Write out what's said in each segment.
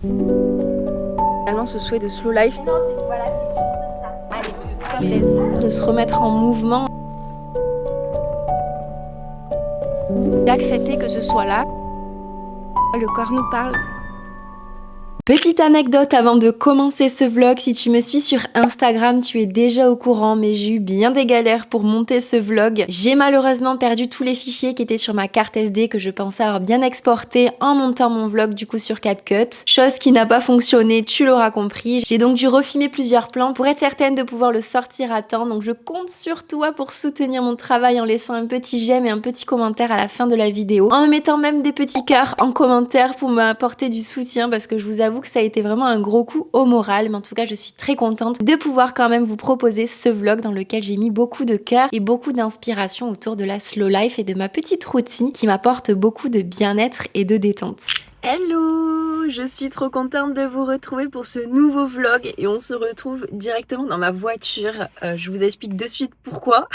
Finalement, ce souhait de slow life, Voilà, c'est juste ça. Allez. de se remettre en mouvement, d'accepter que ce soit là. Le corps nous parle. Petite anecdote avant de commencer ce vlog, si tu me suis sur Instagram, tu es déjà au courant, mais j'ai eu bien des galères pour monter ce vlog. J'ai malheureusement perdu tous les fichiers qui étaient sur ma carte SD que je pensais avoir bien exporté en montant mon vlog du coup sur CapCut. Chose qui n'a pas fonctionné, tu l'auras compris. J'ai donc dû refilmer plusieurs plans pour être certaine de pouvoir le sortir à temps. Donc je compte sur toi pour soutenir mon travail en laissant un petit j'aime et un petit commentaire à la fin de la vidéo. En me mettant même des petits cœurs en commentaire pour m'apporter du soutien parce que je vous avoue que ça a été vraiment un gros coup au moral, mais en tout cas je suis très contente de pouvoir quand même vous proposer ce vlog dans lequel j'ai mis beaucoup de cœur et beaucoup d'inspiration autour de la slow life et de ma petite routine qui m'apporte beaucoup de bien-être et de détente. Hello, je suis trop contente de vous retrouver pour ce nouveau vlog et on se retrouve directement dans ma voiture. Je vous explique de suite pourquoi.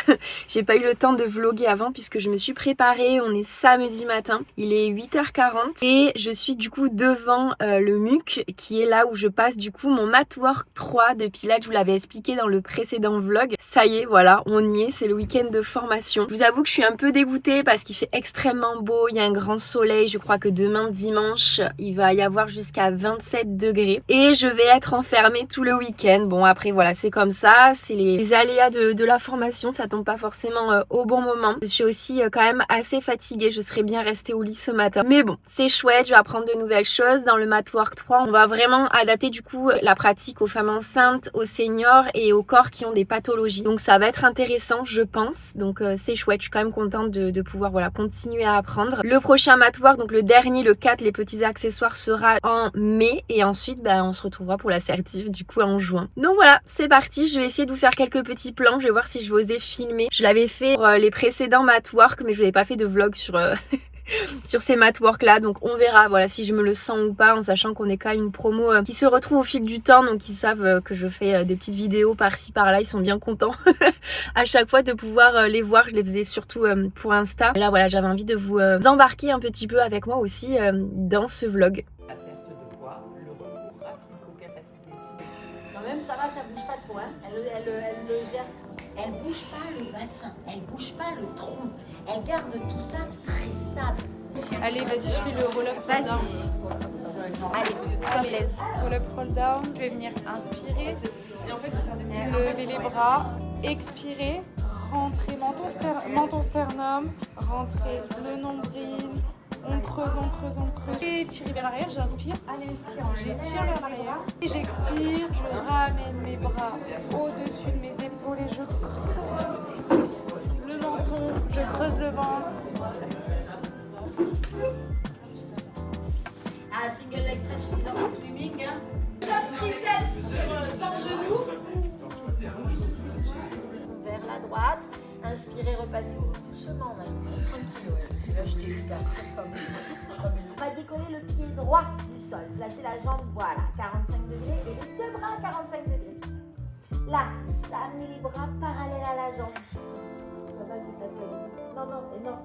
J'ai pas eu le temps de vlogger avant puisque je me suis préparée. On est samedi matin, il est 8h40 et je suis du coup devant le MUC qui est là où je passe du coup mon Matwork 3 de Pilates. Je vous l'avais expliqué dans le précédent vlog. Ça y est, voilà, on y est, c'est le week-end de formation. Je vous avoue que je suis un peu dégoûtée parce qu'il fait extrêmement beau, il y a un grand soleil. Je crois que demain dimanche il va y avoir jusqu'à 27 degrés et je vais être enfermée tout le week-end. Bon après voilà, c'est comme ça, c'est les aléas de la formation, ça tombe pas forcément au bon moment. Je suis aussi quand même assez fatiguée, je serais bien restée au lit ce matin. Mais bon, c'est chouette, je vais apprendre de nouvelles choses. Dans le Matwork 3, on va vraiment adapter du coup la pratique aux femmes enceintes, aux seniors et aux corps qui ont des pathologies. Donc ça va être intéressant, je pense. Donc c'est chouette, je suis quand même contente de pouvoir voilà continuer à apprendre. Le prochain Matwork, donc le dernier, le 4, les petits accessoires sera en mai et ensuite on se retrouvera pour l'assertif du coup en juin. Donc voilà, c'est parti, je vais essayer de vous faire quelques petits plans, je vais voir si je vais oser filmer. Je l'avais fait pour les précédents Matwork mais je n'avais pas fait de vlog sur sur ces Matwork là, donc on verra voilà si je me le sens ou pas, en sachant qu'on est quand même une promo qui se retrouve au fil du temps, donc ils savent que je fais des petites vidéos par-ci par-là, ils sont bien contents à chaque fois de pouvoir les voir. Je les faisais surtout pour Insta. Là voilà, j'avais envie de vous embarquer un petit peu avec moi aussi dans ce vlog. La perte de poids, le recours rapide aux capacités physiques. Quand même, ça va, ça bouge pas trop, hein. Elle le gère. Elle bouge pas le bassin, elle bouge pas le tronc. Elle garde tout ça très stable. Allez, vas-y, je fais le roll-up, roll down. Allez, Roll-up, roll down. Je vais venir inspirer. Et en fait, lever les bras, expirer, rentrer menton sternum, rentrer le nombril. On creuse, on creuse, on creuse. Et tirer vers l'arrière, j'inspire. Allez, inspire. J'étire vers l'arrière. Et j'expire, je ramène mes bras au-dessus de mes épaules et je creuse le menton, je creuse le ventre. un single leg stretch 6 heures de swimming. Triceps sans genoux. Vers la droite. Inspirez, repassez doucement maintenant. Tranquille. Là, je t'ai eu on va décoller le pied droit du sol. Placez la jambe, voilà, 45 degrés. Et les deux bras, 45 degrés. Là, vous amenez les bras parallèles à la jambe. Ça va, non, non, et non.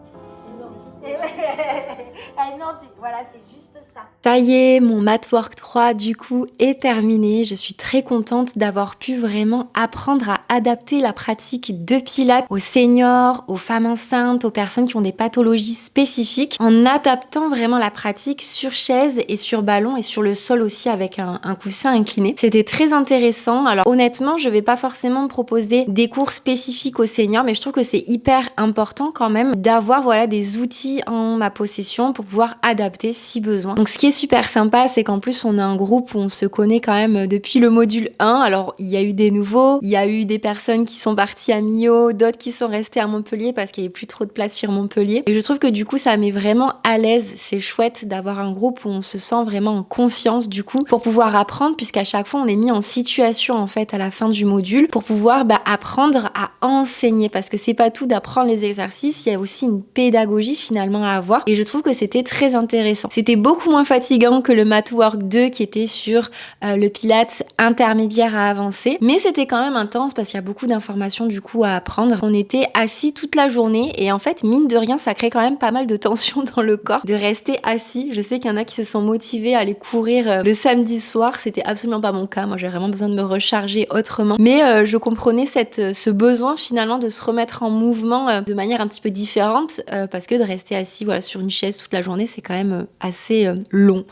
Voilà, c'est juste ça. Ça y est, mon Matwork 3 du coup est terminé. Je suis très contente d'avoir pu vraiment apprendre à adapter la pratique de Pilates aux seniors, aux femmes enceintes, aux personnes qui ont des pathologies spécifiques, en adaptant vraiment la pratique sur chaise et sur ballon et sur le sol aussi avec un coussin incliné. C'était très intéressant. Alors honnêtement, je vais pas forcément proposer des cours spécifiques aux seniors, mais je trouve que c'est hyper important quand même d'avoir voilà des outils en ma possession pour pouvoir adapter si besoin. Donc ce qui est super sympa, c'est qu'en plus on a un groupe où on se connaît quand même depuis le module 1. Alors il y a eu des nouveaux, il y a eu des personnes qui sont parties à Millau, d'autres qui sont restées à Montpellier parce qu'il n'y avait plus trop de place sur Montpellier. Et je trouve que du coup ça met vraiment à l'aise. C'est chouette d'avoir un groupe où on se sent vraiment en confiance du coup pour pouvoir apprendre, puisqu'à chaque fois on est mis en situation en fait à la fin du module pour pouvoir apprendre à enseigner, parce que c'est pas tout d'apprendre les exercices, il y a aussi une pédagogie finalement à avoir et je trouve que c'était très intéressant. C'était beaucoup moins fatigant que le Mathwork 2 qui était sur le Pilates intermédiaire à avancé, mais c'était quand même intense parce qu'il y a beaucoup d'informations du coup à apprendre. On était assis toute la journée et en fait, mine de rien, ça crée quand même pas mal de tension dans le corps de rester assis. Je sais qu'il y en a qui se sont motivés à aller courir le samedi soir, c'était absolument pas mon cas. Moi, j'ai vraiment besoin de me recharger autrement, mais je comprenais ce besoin finalement de se remettre en mouvement de manière un petit peu différente parce que de rester assis voilà, sur une chaise toute la journée, c'est quand même assez long.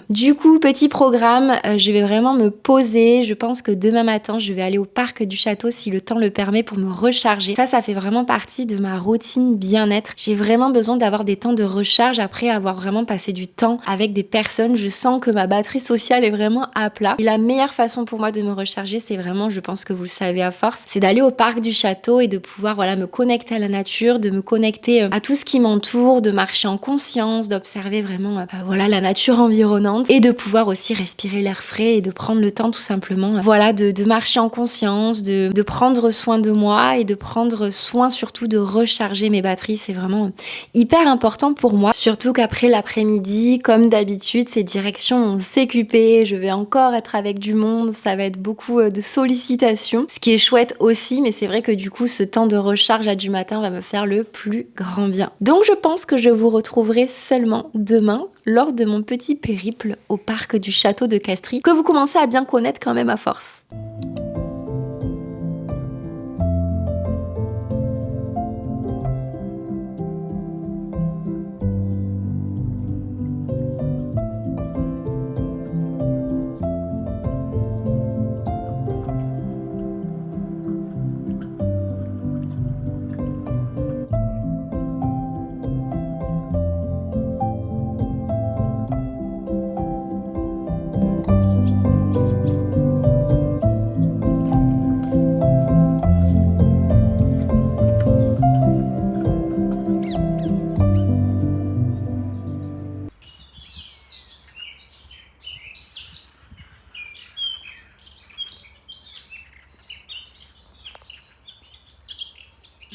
Du coup, petit programme, je vais vraiment me poser. Je pense que demain matin, je vais aller au parc du château si le temps le permet pour me recharger. Ça fait vraiment partie de ma routine bien-être. J'ai vraiment besoin d'avoir des temps de recharge après avoir vraiment passé du temps avec des personnes. Je sens que ma batterie sociale est vraiment à plat. Et la meilleure façon pour moi de me recharger, c'est vraiment, je pense que vous le savez à force, c'est d'aller au parc du château et de pouvoir voilà, me connecter à la nature, de me connecter à tout ce qui m'entoure, de marcher en conscience, d'observer vraiment voilà, la nature environnante et de pouvoir aussi respirer l'air frais et de prendre le temps tout simplement voilà, de marcher en conscience, de prendre soin de moi et de prendre soin surtout de recharger mes batteries. C'est vraiment hyper important pour moi, surtout qu'après l'après-midi, comme d'habitude, c'est direction CQP, je vais encore être avec du monde, ça va être beaucoup de sollicitations, ce qui est chouette aussi, mais c'est vrai que du coup, ce temps de recharge du matin va me faire le plus grand bien. Donc je pense que je vous retrouverai seulement demain lors de mon petit périple au parc du château de Castries, que vous commencez à bien connaître quand même à force.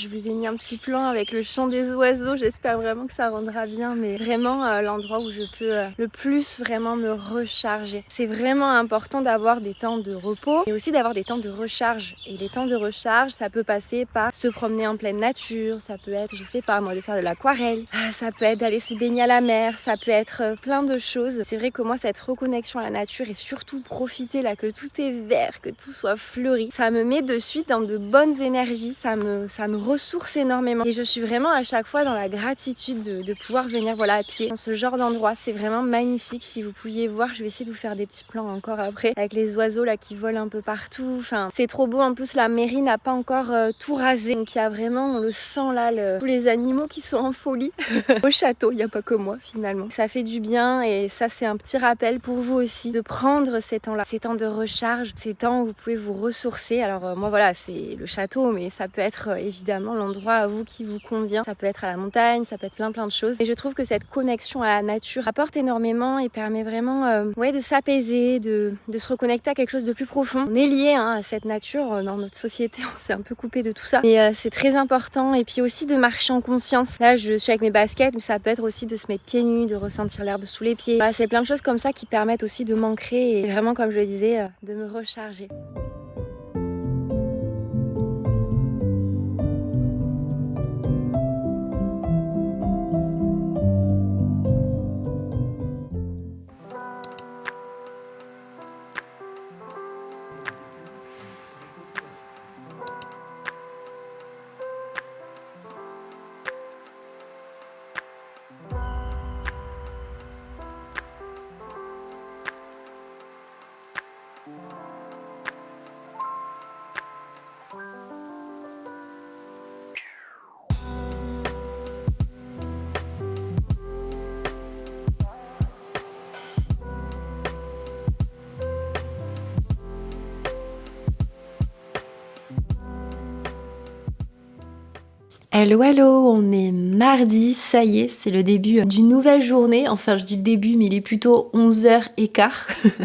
Je vous ai mis un petit plan avec le chant des oiseaux, j'espère vraiment que ça rendra bien, mais vraiment l'endroit où je peux le plus vraiment me recharger. C'est vraiment important d'avoir des temps de repos, mais aussi d'avoir des temps de recharge. Et les temps de recharge, ça peut passer par se promener en pleine nature, ça peut être, je sais pas moi, de faire de l'aquarelle, ça peut être d'aller se baigner à la mer, ça peut être plein de choses. C'est vrai que moi, cette reconnexion à la nature et surtout profiter là que tout est vert, que tout soit fleuri, ça me met de suite dans de bonnes énergies, ça me ressource énormément et je suis vraiment à chaque fois dans la gratitude de pouvoir venir voilà à pied dans ce genre d'endroit. C'est vraiment magnifique. Si vous pouviez voir, je vais essayer de vous faire des petits plans encore après avec les oiseaux là qui volent un peu partout. Enfin, c'est trop beau. En plus, la mairie n'a pas encore tout rasé, donc il y a vraiment, on le sent là, tous les animaux qui sont en folie au château. Il n'y a pas que moi finalement. Ça fait du bien et ça c'est un petit rappel pour vous aussi de prendre ces temps-là, ces temps de recharge, ces temps où vous pouvez vous ressourcer. Alors moi voilà, c'est le château, mais ça peut être évidemment l'endroit à vous qui vous convient. Ça peut être à la montagne, ça peut être plein de choses. Et je trouve que cette connexion à la nature apporte énormément et permet vraiment de s'apaiser, de se reconnecter à quelque chose de plus profond. On est lié à cette nature dans notre société, on s'est un peu coupé de tout ça. Mais c'est très important. Et puis aussi de marcher en conscience. Là, je suis avec mes baskets, mais ça peut être aussi de se mettre pieds nus, de ressentir l'herbe sous les pieds. Voilà, c'est plein de choses comme ça qui permettent aussi de m'ancrer et vraiment, comme je le disais, de me recharger. Hello, hello, on est mardi, ça y est, c'est le début d'une nouvelle journée. Enfin, je dis le début, mais il est plutôt 11h15,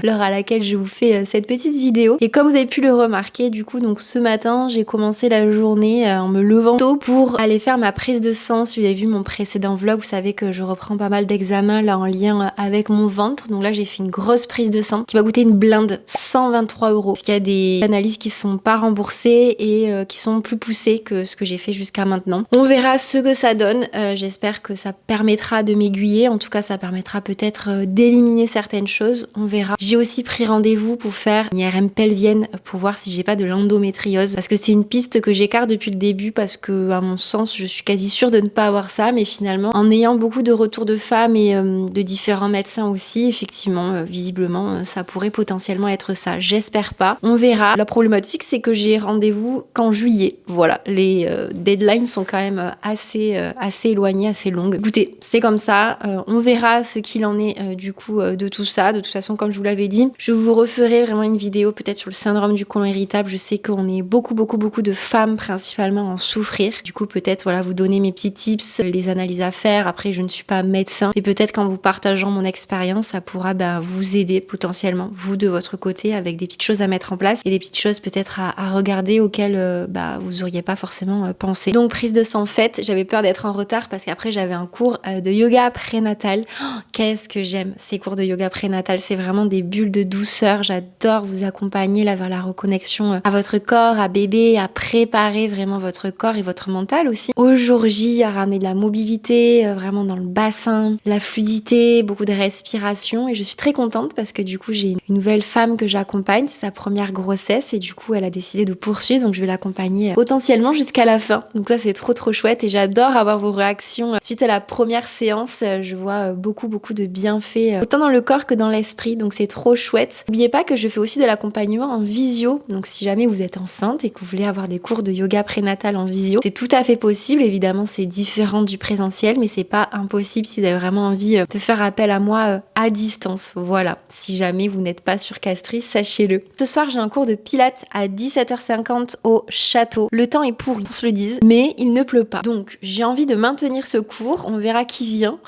l'heure à laquelle je vous fais cette petite vidéo. Et comme vous avez pu le remarquer, du coup, donc ce matin, j'ai commencé la journée en me levant tôt pour aller faire ma prise de sang. Si vous avez vu mon précédent vlog, vous savez que je reprends pas mal d'examens là en lien avec mon ventre. Donc là, j'ai fait une grosse prise de sang qui m'a coûté une blinde, 123 €. Parce qu'il y a des analyses qui sont pas remboursées et qui sont plus poussées que ce que j'ai fait jusqu'à maintenant. On verra ce que ça donne. J'espère que ça permettra de m'aiguiller. En tout cas, ça permettra peut-être d'éliminer certaines choses. On verra. J'ai aussi pris rendez-vous pour faire une IRM pelvienne pour voir si j'ai pas de l'endométriose. Parce que c'est une piste que j'écarte depuis le début parce que, à mon sens, je suis quasi sûre de ne pas avoir ça. Mais finalement, en ayant beaucoup de retours de femmes et de différents médecins aussi, effectivement, visiblement, ça pourrait potentiellement être ça. J'espère pas. On verra. La problématique, c'est que j'ai rendez-vous qu'en juillet. Voilà. Les deadlines sont quand même assez éloignées, assez longues. Écoutez, c'est comme ça. On verra ce qu'il en est du coup de tout ça. De toute façon, comme je vous l'avais dit, je vous referai vraiment une vidéo peut-être sur le syndrome du côlon irritable. Je sais qu'on est beaucoup de femmes principalement à en souffrir. Du coup, peut-être voilà, vous donner mes petits tips, les analyses à faire. Après, je ne suis pas médecin. Et peut-être qu'en vous partageant mon expérience, ça pourra vous aider potentiellement, vous de votre côté, avec des petites choses à mettre en place et des petites choses peut-être à regarder auxquelles vous auriez pas forcément pensé. Donc, prise de sang faite, j'avais peur d'être en retard parce qu'après j'avais un cours de yoga prénatal. Oh, qu'est-ce que j'aime ces cours de yoga prénatal, c'est vraiment des bulles de douceur. J'adore vous accompagner là vers la reconnexion à votre corps, à bébé, à préparer vraiment votre corps et votre mental aussi. Au jour J, à ramener de la mobilité vraiment dans le bassin, la fluidité, beaucoup de respiration et je suis très contente parce que du coup j'ai une nouvelle femme que j'accompagne, c'est sa première grossesse et du coup elle a décidé de poursuivre donc je vais l'accompagner potentiellement jusqu'à la fin. Donc ça c'est trop chouette et j'adore avoir vos réactions suite à la première séance. Je vois beaucoup de bienfaits autant dans le corps que dans l'esprit, donc c'est trop chouette. N'oubliez pas que je fais aussi de l'accompagnement en visio, donc si jamais vous êtes enceinte et que vous voulez avoir des cours de yoga prénatal en visio, c'est tout à fait possible. Évidemment c'est différent du présentiel, mais c'est pas impossible si vous avez vraiment envie de faire appel à moi à distance. Voilà, si jamais vous n'êtes pas sur Castries, sachez-le. Ce soir j'ai un cours de pilates à 17h50 au château. Le temps est pourri, on se le dise, mais il ne pleut pas. Donc j'ai envie de maintenir ce cours, on verra qui vient.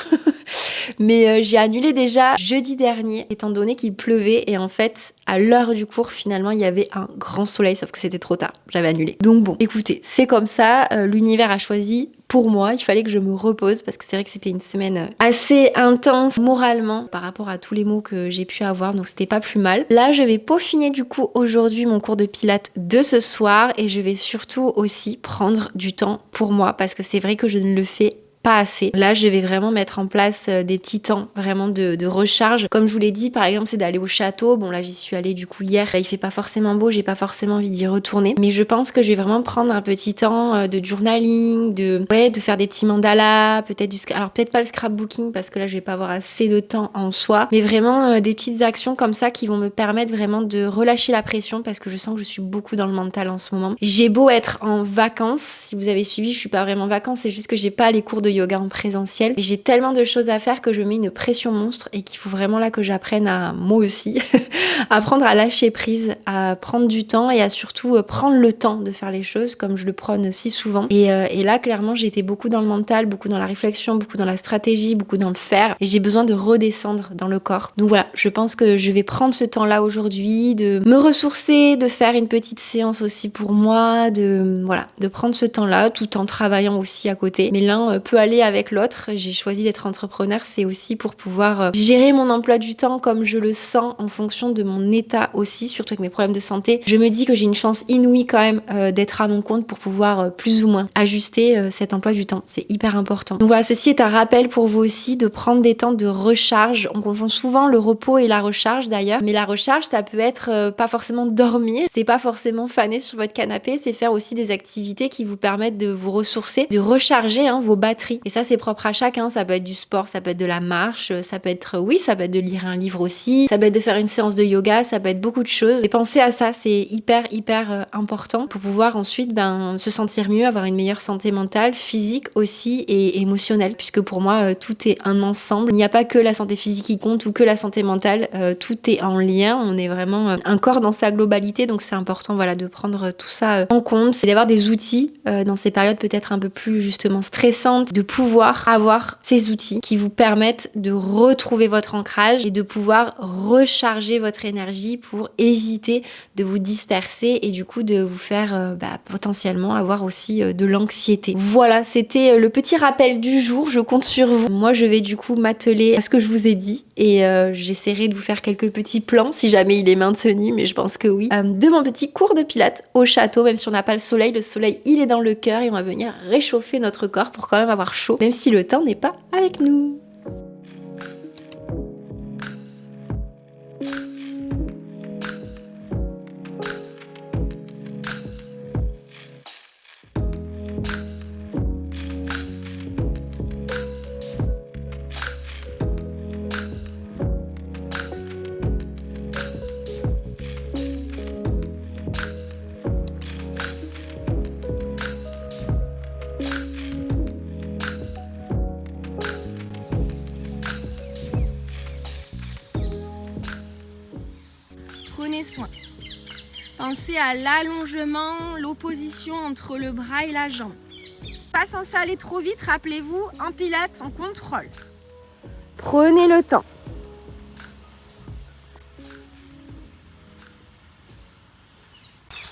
Mais j'ai annulé déjà jeudi dernier étant donné qu'il pleuvait et en fait à l'heure du cours finalement il y avait un grand soleil sauf que c'était trop tard, j'avais annulé. Donc bon, écoutez, c'est comme ça, l'univers a choisi. Pour moi, il fallait que je me repose parce que c'est vrai que c'était une semaine assez intense moralement par rapport à tous les maux que j'ai pu avoir, donc c'était pas plus mal. Là, je vais peaufiner du coup aujourd'hui mon cours de pilates de ce soir et je vais surtout aussi prendre du temps pour moi parce que c'est vrai que je ne le fais pas assez. Là, je vais vraiment mettre en place des petits temps vraiment de recharge. Comme je vous l'ai dit, par exemple, c'est d'aller au château. Bon, là, j'y suis allée du coup hier. Là, il fait pas forcément beau, j'ai pas forcément envie d'y retourner. Mais je pense que je vais vraiment prendre un petit temps de journaling, de faire des petits mandalas, peut-être alors peut-être pas le scrapbooking parce que là, je vais pas avoir assez de temps en soi. Mais vraiment des petites actions comme ça qui vont me permettre vraiment de relâcher la pression parce que je sens que je suis beaucoup dans le mental en ce moment. J'ai beau être en vacances. Si vous avez suivi, je suis pas vraiment en vacances. C'est juste que j'ai pas les cours de yoga en présentiel. Et j'ai tellement de choses à faire que je mets une pression monstre et qu'il faut vraiment là que j'apprenne à, moi aussi, apprendre à lâcher prise, à prendre du temps et à surtout prendre le temps de faire les choses comme je le prône si souvent. Et là, clairement, j'ai été beaucoup dans le mental, beaucoup dans la réflexion, beaucoup dans la stratégie, beaucoup dans le faire et j'ai besoin de redescendre dans le corps. Donc voilà, je pense que je vais prendre ce temps-là aujourd'hui, de me ressourcer, de faire une petite séance aussi pour moi, de prendre ce temps-là tout en travaillant aussi à côté. Mais l'un peut aller avec l'autre. J'ai choisi d'être entrepreneur, c'est aussi pour pouvoir gérer mon emploi du temps comme je le sens en fonction de mon état aussi, surtout avec mes problèmes de santé. Je me dis que j'ai une chance inouïe quand même d'être à mon compte pour pouvoir plus ou moins ajuster cet emploi du temps. C'est hyper important. Donc voilà, ceci est un rappel pour vous aussi de prendre des temps de recharge. On confond souvent le repos et la recharge d'ailleurs, mais la recharge ça peut être pas forcément dormir, c'est pas forcément faner sur votre canapé, c'est faire aussi des activités qui vous permettent de vous ressourcer, de recharger vos batteries l'esprit. Et ça, c'est propre à chacun. Ça peut être du sport, ça peut être de la marche, ça peut être, ça peut être de lire un livre aussi, ça peut être de faire une séance de yoga, ça peut être beaucoup de choses. Et penser à ça, c'est hyper important pour pouvoir ensuite se sentir mieux, avoir une meilleure santé mentale, physique aussi et émotionnelle, puisque pour moi, tout est un ensemble. Il n'y a pas que la santé physique qui compte ou que la santé mentale, tout est en lien. On est vraiment un corps dans sa globalité, donc c'est important de prendre tout ça en compte. C'est d'avoir des outils dans ces périodes peut-être un peu plus justement stressantes, de pouvoir avoir ces outils qui vous permettent de retrouver votre ancrage et de pouvoir recharger votre énergie pour éviter de vous disperser et du coup de vous faire potentiellement avoir aussi de l'anxiété. Voilà, c'était le petit rappel du jour. Je compte sur vous. Moi, je vais du coup m'atteler à ce que je vous ai dit et j'essaierai de vous faire quelques petits plans si jamais il est maintenu, mais je pense que oui. De mon petit cours de pilates au château, même si on n'a pas le soleil il est dans le cœur et on va venir réchauffer notre corps pour quand même avoir chaud, même si le temps n'est pas avec nous. Prenez soin. Pensez à l'allongement, l'opposition entre le bras et la jambe. Pas censé aller trop vite, rappelez-vous, en pilates, on contrôle. Prenez le temps.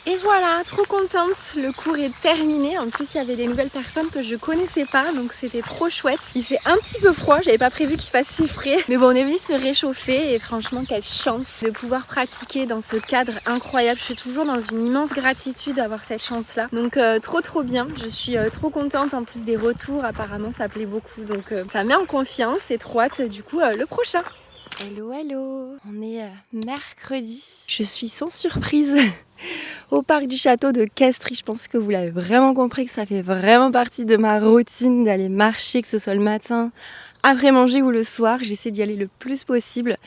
Et voilà, trop contente, le cours est terminé. En plus, il y avait des nouvelles personnes que je connaissais pas, donc c'était trop chouette. Il fait un petit peu froid, j'avais pas prévu qu'il fasse si frais. Mais bon, on est venu se réchauffer et franchement, quelle chance de pouvoir pratiquer dans ce cadre incroyable. Je suis toujours dans une immense gratitude d'avoir cette chance-là. Donc trop bien, je suis trop contente. En plus des retours, apparemment, ça plaît beaucoup. Donc ça met en confiance et trop hâte du coup le prochain. Hello, on est mercredi. Je suis sans surprise au parc du château de Castries. Je pense que vous l'avez vraiment compris, que ça fait vraiment partie de ma routine d'aller marcher, que ce soit le matin, après manger ou le soir. J'essaie d'y aller le plus possible.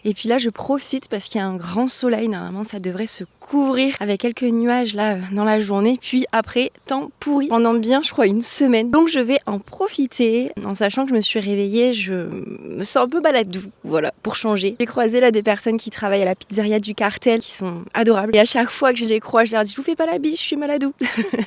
Et puis là, je profite parce qu'il y a un grand soleil. Normalement, ça devrait se couvrir avec quelques nuages là dans la journée. Puis après, temps pourri pendant bien, je crois, une semaine. Donc je vais en profiter en sachant que je me suis réveillée. Je me sens un peu baladou, voilà, pour changer. J'ai croisé là des personnes qui travaillent à la pizzeria du Cartel qui sont adorables. Et à chaque fois que je les croise, je leur dis, je vous fais pas la bise, je suis maladou.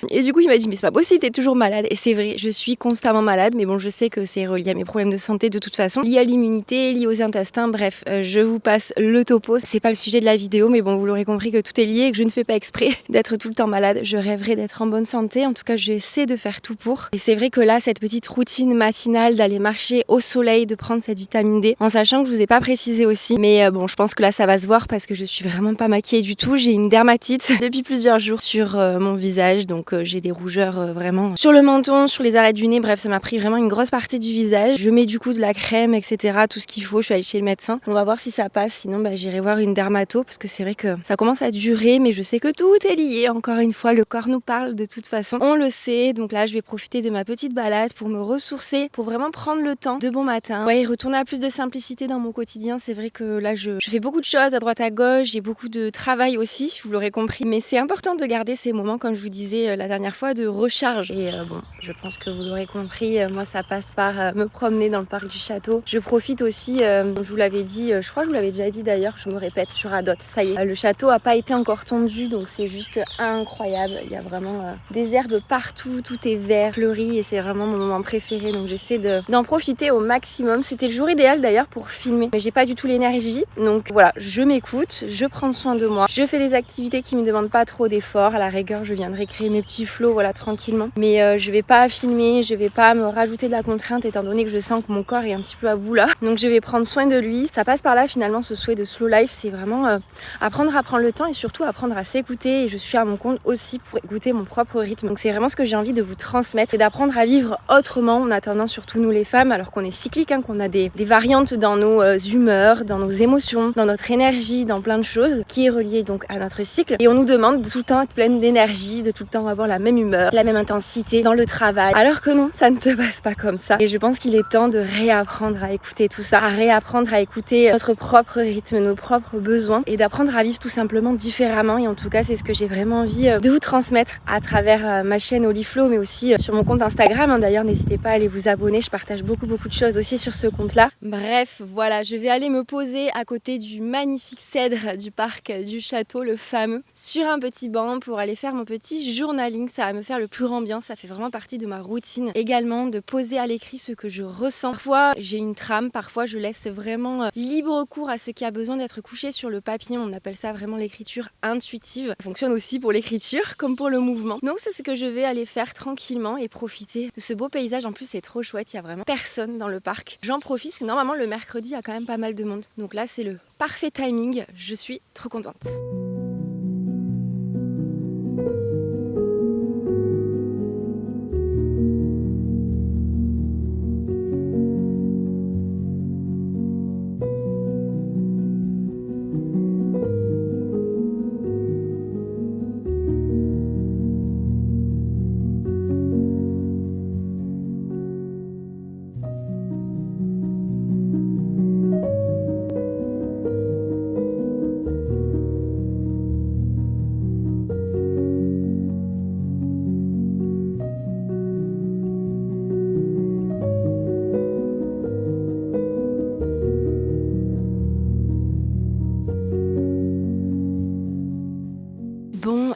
Et du coup, il m'a dit, mais c'est pas possible, t'es toujours malade. Et c'est vrai, je suis constamment malade. Mais bon, je sais que c'est relié à mes problèmes de santé de toute façon, lié à l'immunité, lié aux intestins, bref, je vous passe le topo. C'est pas le sujet de la vidéo, mais bon, vous l'aurez compris que tout est lié et que je ne fais pas exprès d'être tout le temps malade. Je rêverais d'être en bonne santé, en tout cas j'essaie de faire tout pour. Et c'est vrai que là, cette petite routine matinale d'aller marcher au soleil, de prendre cette vitamine D, en sachant que je vous ai pas précisé aussi, mais bon, je pense que là ça va se voir parce que je suis vraiment pas maquillée du tout. J'ai une dermatite depuis plusieurs jours sur mon visage, donc j'ai des rougeurs vraiment sur le menton, sur les arêtes du nez, bref, ça m'a pris vraiment une grosse partie du visage. Je mets du coup de la crème, etc. Tout ce qu'il faut. Je suis allée chez le médecin. On va voir si ça passe. Sinon, j'irai voir une dermato parce que c'est vrai que ça commence à durer, mais je sais que tout est lié. Encore une fois, le corps nous parle de toute façon. On le sait. Donc là, je vais profiter de ma petite balade pour me ressourcer, pour vraiment prendre le temps de bon matin. Ouais, retourner à plus de simplicité dans mon quotidien. C'est vrai que là, je fais beaucoup de choses à droite à gauche. J'ai beaucoup de travail aussi, vous l'aurez compris. Mais c'est important de garder ces moments, comme je vous disais la dernière fois, de recharge. Et bon, je pense que vous l'aurez compris. Moi, ça passe par me promener dans le parc du château. Je profite aussi, je vous l'avais dit, je crois que je vous l'avais déjà dit d'ailleurs, je me répète, je radote, ça y est. Le château n'a pas été encore tondu, donc c'est juste incroyable. Il y a vraiment des herbes partout, tout est vert, fleuri et c'est vraiment mon moment préféré. Donc j'essaie d'en profiter au maximum. C'était le jour idéal d'ailleurs pour filmer, mais j'ai pas du tout l'énergie. Donc voilà, je m'écoute, je prends soin de moi, je fais des activités qui me demandent pas trop d'efforts. À la rigueur, je viendrai créer mes petits flows, voilà, tranquillement. Mais je vais pas filmer, je vais pas me rajouter de la contrainte étant donné que je sens que mon corps est un petit peu à bout là. Donc je vais prendre soin de lui. Ça passe par là finalement ce souhait de slow life, c'est vraiment apprendre à prendre le temps et surtout apprendre à s'écouter. Et je suis à mon compte aussi pour écouter mon propre rythme. Donc c'est vraiment ce que j'ai envie de vous transmettre, c'est d'apprendre à vivre autrement. On a tendance, surtout nous les femmes, alors qu'on est cyclique, qu'on a des variantes dans nos humeurs, dans nos émotions, dans notre énergie, dans plein de choses, qui est reliée donc à notre cycle. Et on nous demande de tout le temps être pleine d'énergie, de tout le temps avoir la même humeur, la même intensité dans le travail. Alors que non, ça ne se passe pas comme ça. Et je pense qu'il est temps de réapprendre à écouter tout ça, à réapprendre à écouter notre propre rythme, nos propres besoins et d'apprendre à vivre tout simplement différemment. Et en tout cas, c'est ce que j'ai vraiment envie de vous transmettre à travers ma chaîne Oliflow, mais aussi sur mon compte Instagram. D'ailleurs, n'hésitez pas à aller vous abonner. Je partage beaucoup de choses aussi sur ce compte-là. Bref, voilà, je vais aller me poser à côté du magnifique cèdre du parc du château, le fameux, sur un petit banc pour aller faire mon petit journaling. Ça va me faire le plus grand bien. Ça fait vraiment partie de ma routine. Également, de poser à l'écrit ce que je ressens. Parfois, j'ai une trame. Parfois, je laisse vraiment libre cours à ce qui a besoin d'être couché sur le papier. On appelle ça vraiment l'écriture intuitive. Ça fonctionne aussi pour l'écriture comme pour le mouvement. Donc, c'est ce que je vais aller faire tranquillement et profiter de ce beau paysage. En plus, c'est trop chouette. Il y a vraiment personne dans le parc. J'en profite parce que normalement, le mercredi, il y a quand même pas mal de monde. Donc là, c'est le parfait timing. Je suis trop contente.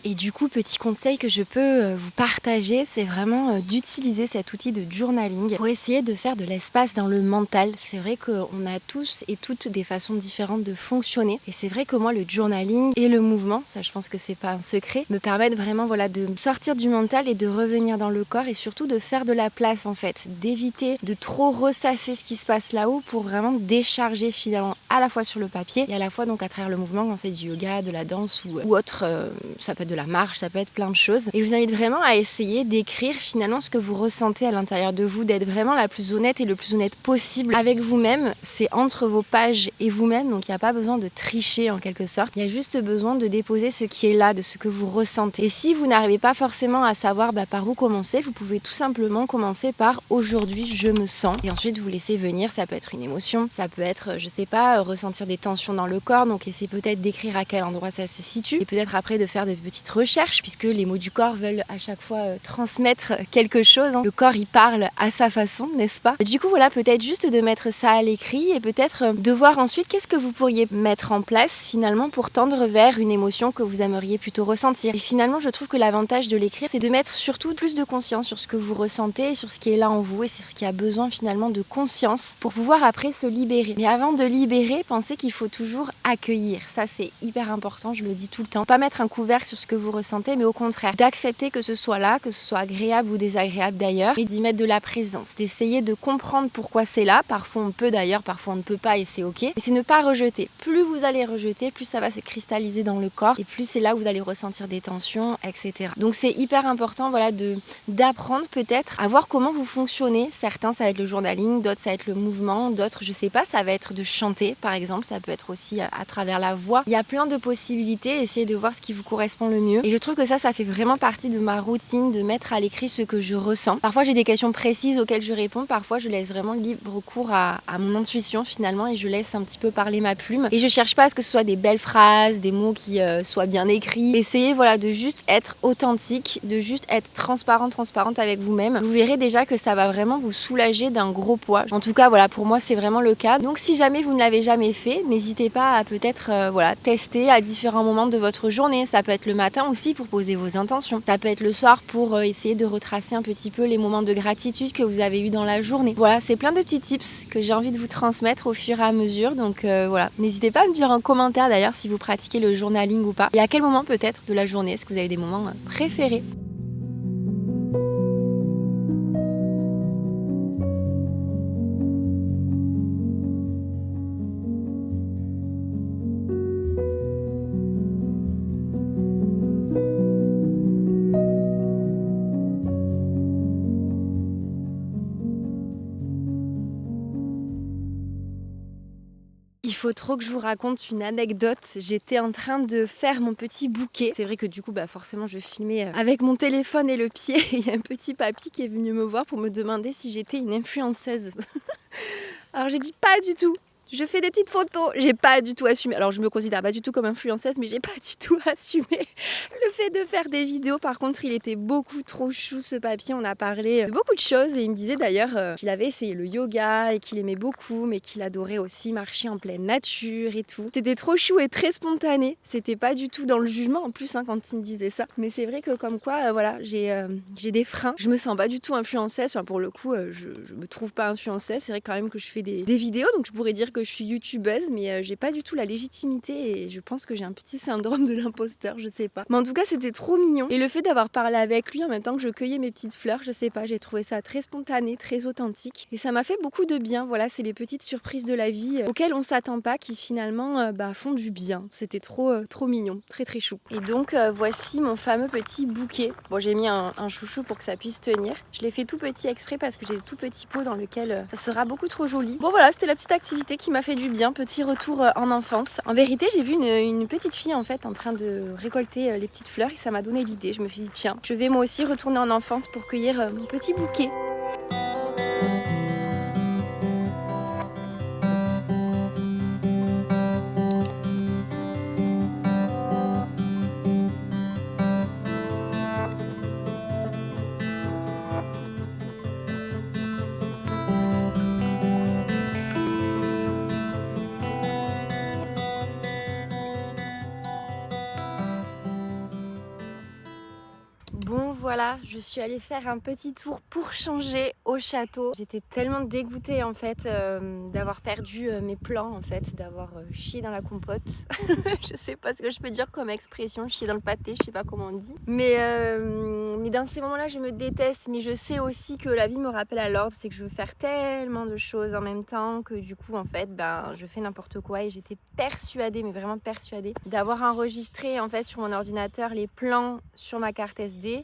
Et du coup, petit conseil que je peux vous partager, c'est vraiment d'utiliser cet outil de journaling pour essayer de faire de l'espace dans le mental. C'est vrai qu'on a tous et toutes des façons différentes de fonctionner. Et c'est vrai que moi, le journaling et le mouvement, ça je pense que c'est pas un secret, me permettent vraiment de sortir du mental et de revenir dans le corps et surtout de faire de la place en fait, d'éviter de trop ressasser ce qui se passe là-haut pour vraiment décharger finalement à la fois sur le papier et à la fois donc à travers le mouvement quand c'est du yoga, de la danse ou autre, ça peut être de la marche, ça peut être plein de choses. Et je vous invite vraiment à essayer d'écrire finalement ce que vous ressentez à l'intérieur de vous, d'être vraiment la plus honnête et le plus honnête possible avec vous-même. C'est entre vos pages et vous-même, donc il n'y a pas besoin de tricher en quelque sorte. Il y a juste besoin de déposer ce qui est là, de ce que vous ressentez. Et si vous n'arrivez pas forcément à savoir par où commencer, vous pouvez tout simplement commencer par aujourd'hui je me sens. Et ensuite vous laissez venir, ça peut être une émotion, ça peut être, je sais pas, ressentir des tensions dans le corps, donc essayez peut-être d'écrire à quel endroit ça se situe. Et peut-être après de faire de petites recherches, puisque les mots du corps veulent à chaque fois transmettre quelque chose. Le corps il parle à sa façon, n'est-ce pas? Du coup voilà, peut-être juste de mettre ça à l'écrit et peut-être de voir ensuite qu'est-ce que vous pourriez mettre en place finalement pour tendre vers une émotion que vous aimeriez plutôt ressentir. Et finalement je trouve que l'avantage de l'écrire c'est de mettre surtout plus de conscience sur ce que vous ressentez, sur ce qui est là en vous et sur ce qui a besoin finalement de conscience pour pouvoir après se libérer. Mais avant de libérer, pensez qu'il faut toujours accueillir. Ça c'est hyper important, je le dis tout le temps. Pas mettre un couvercle sur ce que vous ressentez, mais au contraire d'accepter que ce soit là, que ce soit agréable ou désagréable d'ailleurs, et d'y mettre de la présence, d'essayer de comprendre pourquoi c'est là. Parfois on peut d'ailleurs, parfois on ne peut pas et c'est ok. Et c'est ne pas rejeter. Plus vous allez rejeter, plus ça va se cristalliser dans le corps et plus c'est là où vous allez ressentir des tensions, etc. Donc c'est hyper important voilà, d'apprendre peut-être à voir comment vous fonctionnez. Certains ça va être le journaling, d'autres ça va être le mouvement, d'autres je sais pas, ça va être de chanter par exemple, ça peut être aussi à travers la voix. Il y a plein de possibilités, essayez de voir ce qui vous correspond le mieux. Et je trouve que ça fait vraiment partie de ma routine de mettre à l'écrit ce que je ressens. Parfois j'ai des questions précises auxquelles je réponds, parfois je laisse vraiment libre cours à mon intuition finalement et je laisse un petit peu parler ma plume. Et je cherche pas à ce que ce soit des belles phrases, des mots qui soient bien écrits. Essayez voilà, de juste être authentique, de juste être transparente avec vous-même. Vous verrez déjà que ça va vraiment vous soulager d'un gros poids. En tout cas voilà, pour moi c'est vraiment le cas. Donc si jamais vous ne l'avez jamais fait, n'hésitez pas à peut-être tester à différents moments de votre journée. Ça peut être le matin aussi pour poser vos intentions. Ça peut être le soir pour essayer de retracer un petit peu les moments de gratitude que vous avez eu dans la journée. Voilà, c'est plein de petits tips que j'ai envie de vous transmettre au fur et à mesure. Donc voilà, n'hésitez pas à me dire en commentaire d'ailleurs si vous pratiquez le journaling ou pas. Et à quel moment peut-être de la journée est-ce que vous avez des moments préférés? faut trop que je vous raconte une anecdote. J'étais en train de faire mon petit bouquet. C'est vrai que du coup, forcément, je filmais avec mon téléphone et le pied. Il y a un petit papy qui est venu me voir pour me demander si j'étais une influenceuse. Alors j'ai dit pas du tout. Je fais des petites photos, j'ai pas du tout assumé. Alors je me considère pas du tout comme influenceuse, mais j'ai pas du tout assumé le fait de faire des vidéos. Par contre, il était beaucoup trop chou ce papy. On a parlé de beaucoup de choses et il me disait d'ailleurs qu'il avait essayé le yoga et qu'il aimait beaucoup, mais qu'il adorait aussi marcher en pleine nature et tout. C'était trop chou et très spontané. C'était pas du tout dans le jugement en plus quand il me disait ça. Mais c'est vrai que comme quoi, voilà, j'ai des freins. Je me sens pas du tout influenceuse. Enfin, pour le coup, je me trouve pas influenceuse. C'est vrai quand même que je fais des vidéos, donc je pourrais dire que je suis youtubeuse, mais j'ai pas du tout la légitimité et je pense que j'ai un petit syndrome de l'imposteur, je sais pas. Mais en tout cas, c'était trop mignon. Et le fait d'avoir parlé avec lui en même temps que je cueillais mes petites fleurs, je sais pas, j'ai trouvé ça très spontané, très authentique. Et ça m'a fait beaucoup de bien. Voilà, c'est les petites surprises de la vie auxquelles on s'attend pas qui finalement font du bien. C'était trop mignon, très très chou. Et donc voici mon fameux petit bouquet. Bon, j'ai mis un chouchou pour que ça puisse tenir. Je l'ai fait tout petit exprès parce que j'ai des tout petits pots dans lesquels ça sera beaucoup trop joli. Bon voilà, c'était la petite activité qui m'a fait du bien, petit retour en enfance. En vérité, j'ai vu une petite fille en fait en train de récolter les petites fleurs et ça m'a donné l'idée. Je me suis dit tiens, je vais moi aussi retourner en enfance pour cueillir mon petit bouquet. Bon voilà, je suis allée faire un petit tour pour changer au château. J'étais tellement dégoûtée en fait d'avoir perdu mes plans en fait, d'avoir chié dans la compote. Je sais pas ce que je peux dire comme expression, chier dans le pâté, je sais pas comment on dit. Mais dans ces moments-là, je me déteste, mais je sais aussi que la vie me rappelle à l'ordre, c'est que je veux faire tellement de choses en même temps que du coup en fait, je fais n'importe quoi et j'étais persuadée, mais vraiment persuadée, d'avoir enregistré en fait sur mon ordinateur les plans sur ma carte SD.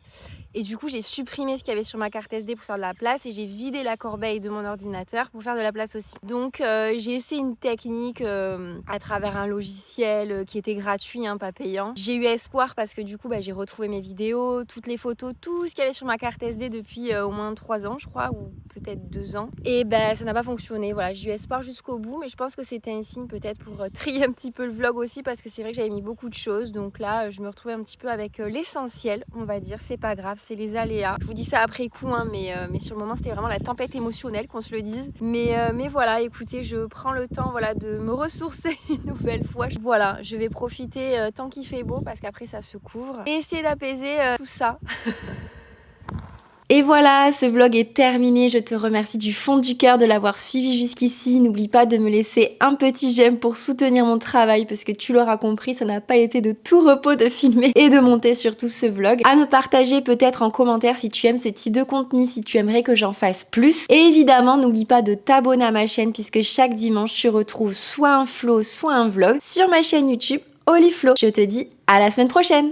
Et du coup j'ai supprimé ce qu'il y avait sur ma carte SD pour faire de la place et j'ai vidé la corbeille de mon ordinateur pour faire de la place aussi. Donc j'ai essayé une technique à travers un logiciel qui était gratuit, pas payant. J'ai eu espoir parce que du coup j'ai retrouvé mes vidéos, toutes les photos, tout ce qu'il y avait sur ma carte SD depuis au moins 3 ans je crois, ou peut-être 2 ans. Et ça n'a pas fonctionné. Voilà, j'ai eu espoir jusqu'au bout, mais je pense que c'était un signe peut-être pour trier un petit peu le vlog aussi parce que c'est vrai que j'avais mis beaucoup de choses. Donc là je me retrouvais un petit peu avec l'essentiel, on va dire. C'est pas grave, c'est les aléas. Je vous dis ça après coup, mais sur le moment c'était vraiment la tempête émotionnelle, qu'on se le dise. Mais voilà, écoutez, je prends le temps de me ressourcer une nouvelle fois. Voilà, je vais profiter tant qu'il fait beau parce qu'après ça se couvre et essayer d'apaiser tout ça. Et voilà, ce vlog est terminé. Je te remercie du fond du cœur de l'avoir suivi jusqu'ici. N'oublie pas de me laisser un petit j'aime pour soutenir mon travail parce que tu l'auras compris, ça n'a pas été de tout repos de filmer et de monter surtout ce vlog. À me partager peut-être en commentaire si tu aimes ce type de contenu, si tu aimerais que j'en fasse plus. Et évidemment, n'oublie pas de t'abonner à ma chaîne puisque chaque dimanche, tu retrouves soit un flow, soit un vlog sur ma chaîne YouTube Hollyflow. Je te dis à la semaine prochaine.